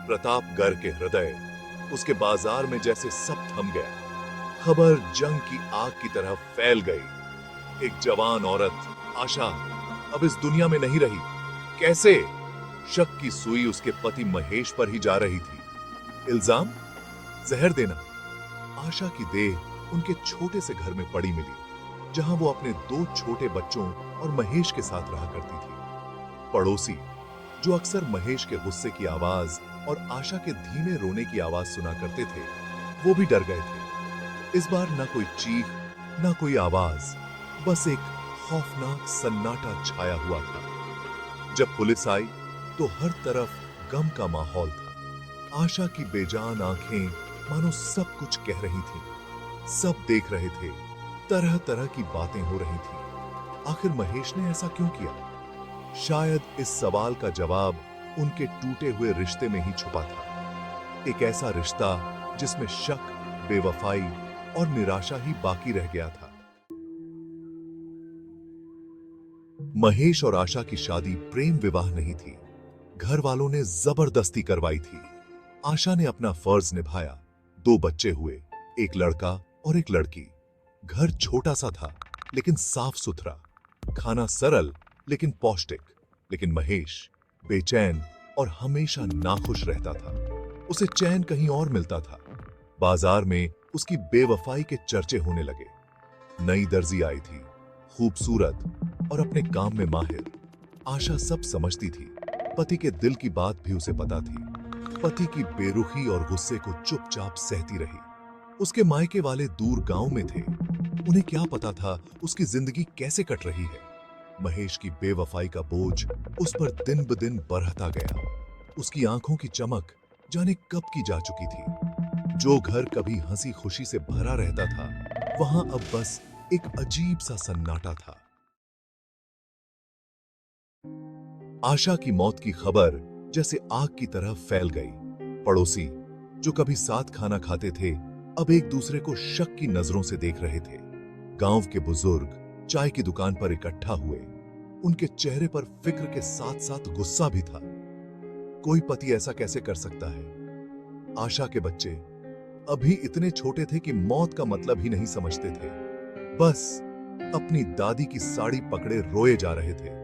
प्रतापगढ़ के हृदय, उसके बाजार में जैसे सब थम गया। खबर जंग की आग की तरह फैल गई। एक जवान औरत आशा अब इस दुनिया में नहीं रही। कैसे? शक की सुई उसके पति महेश पर ही जा रही थी। इल्जाम? जहर देना। आशा की देह उनके छोटे से घर में पड़ी मिली, जहां वो अपने 2 छोटे बच्चों और महेश के साथ रहा करती थी। पड़ोसी, जो अक्सर महेश के गुस्से की आवाज और आशा के धीमे रोने की आवाज सुना करते थे, वो भी डर गए थे। इस बार ना कोई चीख, ना कोई आवाज, बस एक खौफनाक सन्नाटा छाया हुआ था। जब पुलिस आई तो हर तरफ गम का माहौल था। आशा की बेजान आंखें मानो सब कुछ कह रही थीं। सब देख रहे थे, तरह तरह की बातें हो रही थीं। आखिर महेश ने ऐसा क्यों किया? शायद इस सवाल का जवाब उनके टूटे हुए रिश्ते में ही छुपा था। एक ऐसा रिश्ता जिसमें शक, बेवफाई और निराशा ही बाकी रह गया था। महेश और आशा की शादी प्रेम विवाह नहीं थी। घर वालों ने जबरदस्ती करवाई थी। आशा ने अपना फर्ज निभाया। 2 बच्चे हुए, एक लड़का और एक लड़की। घर छोटा सा था, लेकिन साफ सुथरा। खाना सरल लेकिन पौष्टिक। लेकिन महेश बेचैन और हमेशा नाखुश रहता था। उसे चैन कहीं और मिलता था। बाजार में उसकी बेवफाई के चर्चे होने लगे। नई दर्जी आई थी, खूबसूरत और अपने काम में माहिर। आशा सब समझती थी। पति के दिल की बात भी उसे पता थी। पति की बेरुखी और गुस्से को चुपचाप सहती रही। उसके मायके वाले दूर गांव में थे। उन्हें क्या पता था उसकी जिंदगी कैसे कट रही है। महेश की बेवफाई का बोझ उस पर दिन ब दिन बढ़ता गया। उसकी आंखों की चमक जाने कब की जा चुकी थी। जो घर कभी हंसी खुशी से भरा रहता था, वहां अब बस एक अजीब सा सन्नाटा था। आशा की मौत की खबर जैसे आग की तरह फैल गई। पड़ोसी, जो कभी साथ खाना खाते थे, अब एक दूसरे को शक की नजरों से देख रहे थे। गांव के बुजुर्ग चाय की दुकान पर इकट्ठा हुए। उनके चेहरे पर फिक्र के साथ साथ गुस्सा भी था। कोई पति ऐसा कैसे कर सकता है? आशा के बच्चे अभी इतने छोटे थे कि मौत का मतलब ही नहीं समझते थे। बस अपनी दादी की साड़ी पकड़े रोए जा रहे थे।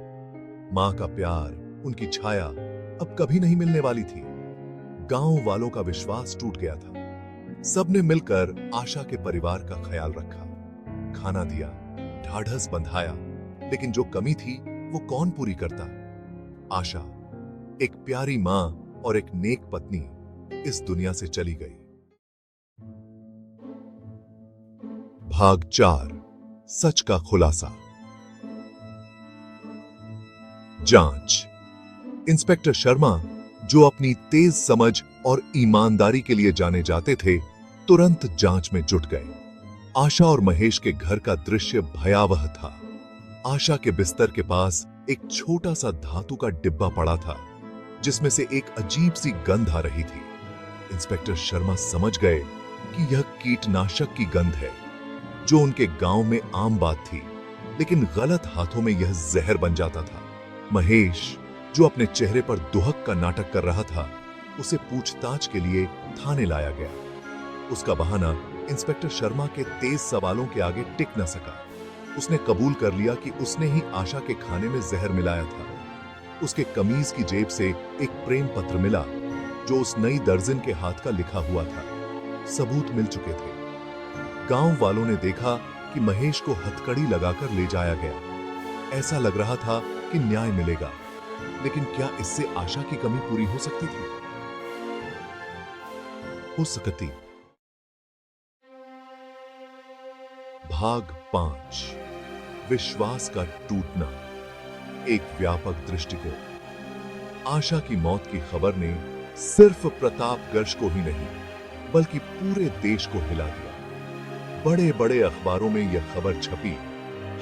मां का प्यार, उनकी छाया अब कभी नहीं मिलने वाली थी। गांव वालों का विश्वास टूट गया था। सबने मिलकर आशा के परिवार का ख्याल रखा, खाना दिया, ढाढ़स बंधाया, लेकिन जो कमी थी वो कौन पूरी करता? आशा, एक प्यारी मां और एक नेक पत्नी, इस दुनिया से चली गई। भाग 4, सच का खुलासा। जांच। इंस्पेक्टर शर्मा, जो अपनी तेज समझ और ईमानदारी के लिए जाने जाते थे, तुरंत जांच में जुट गए। आशा और महेश के घर का दृश्य भयावह था। आशा के बिस्तर के पास एक छोटा सा धातु का डिब्बा पड़ा था, जिसमें से एक अजीब सी गंध आ रही थी। इंस्पेक्टर शर्मा समझ गए कि यह कीटनाशक की गंध है, जो उनके गांव में आम बात थी, लेकिन गलत हाथों में यह जहर बन जाता था। महेश, जो अपने चेहरे पर दुहक का नाटक कर रहा था, उसे पूछताछ के लिए थाने लाया गया। उसका बहाना इंस्पेक्टर शर्मा के तेज सवालों के आगे टिक न सका। उसने कबूल कर लिया कि उसने ही आशा के खाने में जहर मिलाया था। उसके कमीज की जेब से एक प्रेम पत्र मिला, जो उस नई दर्जन के हाथ का लिखा हुआ था। सबूत मिल चुके थे। गांव वालों ने देखा कि महेश को हथकड़ी लगाकर ले जाया गया। ऐसा लग रहा था कि न्याय मिलेगा, लेकिन क्या इससे आशा की कमी पूरी हो सकती थी? हो सकती। भाग 5, विश्वास का टूटना, एक व्यापक दृष्टिकोण। आशा की मौत की खबर ने सिर्फ प्रतापगढ़ को ही नहीं, बल्कि पूरे देश को हिला दिया। बड़े बड़े अखबारों में यह खबर छपी।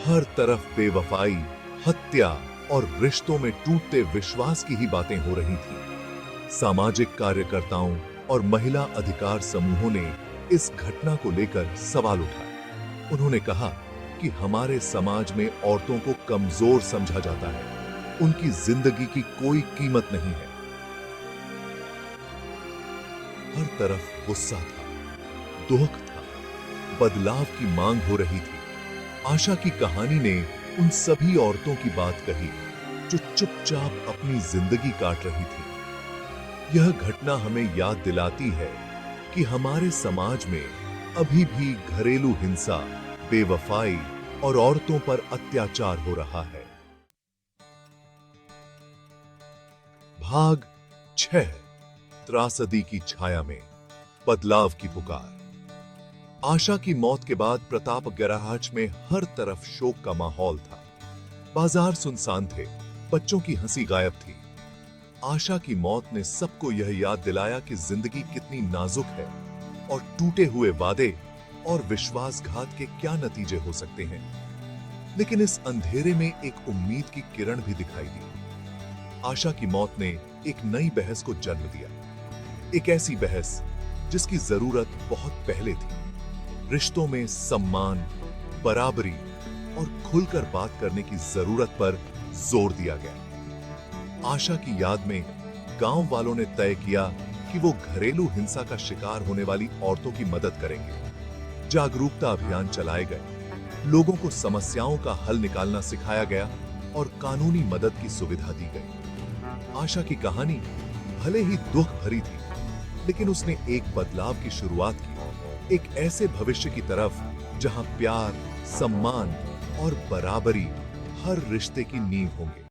हर तरफ बेवफाई, हत्या और रिश्तों में टूटते विश्वास की ही बातें हो रही थी। सामाजिक कार्यकर्ताओं और महिला अधिकार समूहों ने इस घटना को लेकर सवाल उठाए। उन्होंने कहा कि हमारे समाज में औरतों को कमजोर समझा जाता है, उनकी जिंदगी की कोई कीमत नहीं है। हर तरफ गुस्सा था, दुख था, बदलाव की मांग हो रही थी। आशा की कहानी ने उन सभी औरतों की बात कही जो चुपचाप अपनी जिंदगी काट रही थी। यह घटना हमें याद दिलाती है कि हमारे समाज में अभी भी घरेलू हिंसा, बेवफाई और औरतों पर अत्याचार हो रहा है। भाग 6, त्रासदी की छाया में बदलाव की पुकार। आशा की मौत के बाद प्रताप गैराज में हर तरफ शोक का माहौल था। बाजार सुनसान थे, बच्चों की हंसी गायब थी। आशा की मौत ने सबको यह याद दिलाया कि जिंदगी कितनी नाजुक है और टूटे हुए वादे और विश्वासघात के क्या नतीजे हो सकते हैं। लेकिन इस अंधेरे में एक उम्मीद की किरण भी दिखाई दी। आशा की मौत ने एक नई बहस को जन्म दिया, एक ऐसी बहस जिसकी जरूरत बहुत पहले थी। रिश्तों में सम्मान, बराबरी और खुलकर बात करने की जरूरत पर जोर दिया गया। आशा की याद में गांव वालों ने तय किया कि वो घरेलू हिंसा का शिकार होने वाली औरतों की मदद करेंगे। जागरूकता अभियान चलाए गए, लोगों को समस्याओं का हल निकालना सिखाया गया और कानूनी मदद की सुविधा दी गई। आशा की कहानी भले ही दुख भरी थी, लेकिन उसने एक बदलाव की शुरुआत की, एक ऐसे भविष्य की तरफ जहां प्यार, सम्मान और बराबरी हर रिश्ते की नींव होंगे।